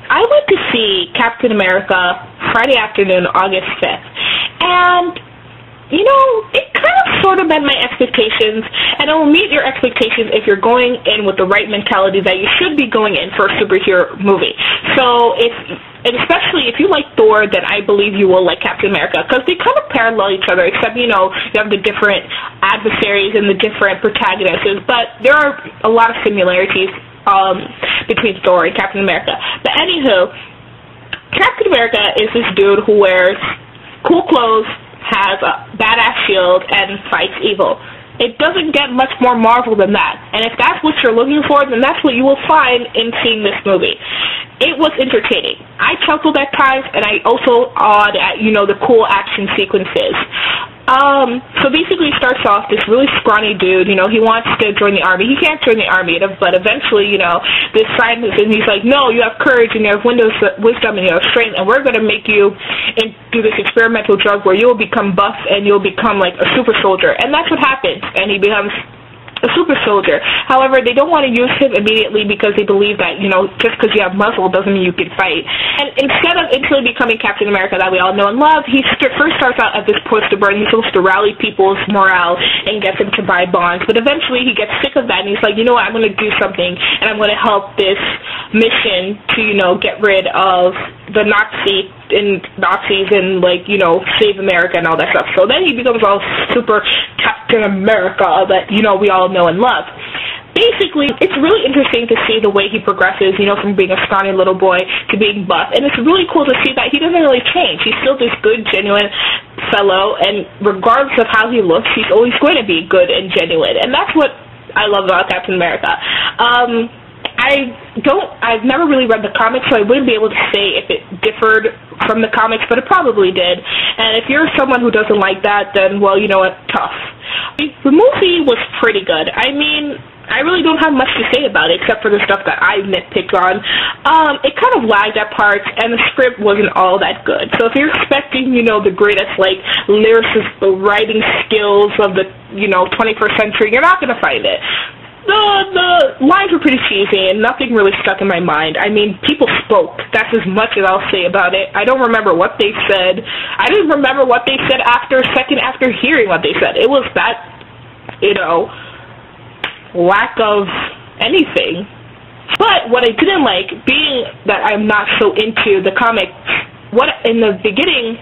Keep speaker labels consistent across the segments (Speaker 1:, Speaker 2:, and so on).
Speaker 1: I went to see Captain America Friday afternoon, August 5th, and, you know, it kind of sort of met my expectations, and it will meet your expectations if you're going in with the right mentality that you should be going in for a superhero movie. So, and especially if you like Thor, then I believe you will like Captain America, because they kind of parallel each other, except, you know, you have the different adversaries and the different protagonists, but there are a lot of similarities between Thor and Captain America. But anywho, Captain America is this dude who wears cool clothes, has a badass shield, and fights evil. It doesn't get much more Marvel than that. And if that's what you're looking for, then that's what you will find in seeing this movie. It was entertaining. I chuckled at times, and I also awed at, you know, the cool action sequences. So basically it starts off this really scrawny dude, you know, he wants to join the army. He can't join the army, but eventually, you know, this scientist, and he's like, no, you have courage, and you have wisdom, and you have strength, and we're going to make you do this experimental drug where you'll become buff, and you'll become, like, a super soldier. And that's what happens, and he becomes a super soldier. However, they don't want to use him immediately because they believe that, you know, just because you have muscle doesn't mean you can fight. And instead of instantly becoming Captain America that we all know and love, he first starts out as this poster boy, and he's supposed to rally people's morale and get them to buy bonds. But eventually he gets sick of that, and he's like, you know what, I'm going to do something, and I'm going to help this mission to, you know, get rid of the Nazis and, like, you know, save America and all that stuff. So then he becomes all super Captain America that, you know, we all know and love. Basically, it's really interesting to see the way he progresses, you know, from being a scrawny little boy to being buff. And it's really cool to see that he doesn't really change. He's still this good, genuine fellow, and regardless of how he looks, he's always going to be good and genuine. And that's what I love about Captain America. I've never really read the comics, so I wouldn't be able to say if it differed from the comics, but it probably did. And if you're someone who doesn't like that, then, well, you know what, tough. The movie was pretty good. I mean, I really don't have much to say about it, except for the stuff that I nitpicked on. It kind of lagged at parts, and the script wasn't all that good. So if you're expecting, you know, the greatest, like, lyricist, writing skills of the, you know, 21st century, you're not going to find it. The lines were pretty cheesy, and nothing really stuck in my mind. I mean, people spoke. That's as much as I'll say about it. I don't remember what they said. I didn't remember what they said a second after hearing what they said. It was that, you know, lack of anything. But what I didn't like, being that I'm not so into the comic, what in the beginning,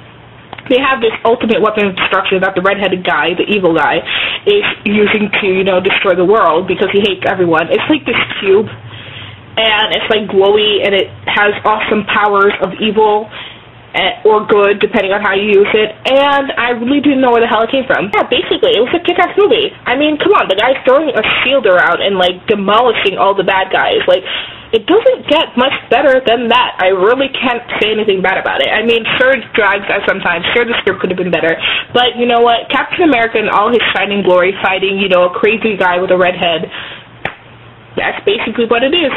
Speaker 1: they have this ultimate weapon of destruction that the red-headed guy, the evil guy, is using to, you know, destroy the world because he hates everyone. It's like this cube, and it's like glowy, and it has awesome powers of evil or good, depending on how you use it, and I really didn't know where the hell it came from. Yeah, basically, it was a kick-ass movie. I mean, come on, the guy's throwing a shield around and, like, demolishing all the bad guys. Like, it doesn't get much better than that. I really can't say anything bad about it. I mean, sure, it drags out sometimes. Sure, the script could have been better. But, you know what? Captain America in all his shining glory fighting, you know, a crazy guy with a red head. That's basically what it is.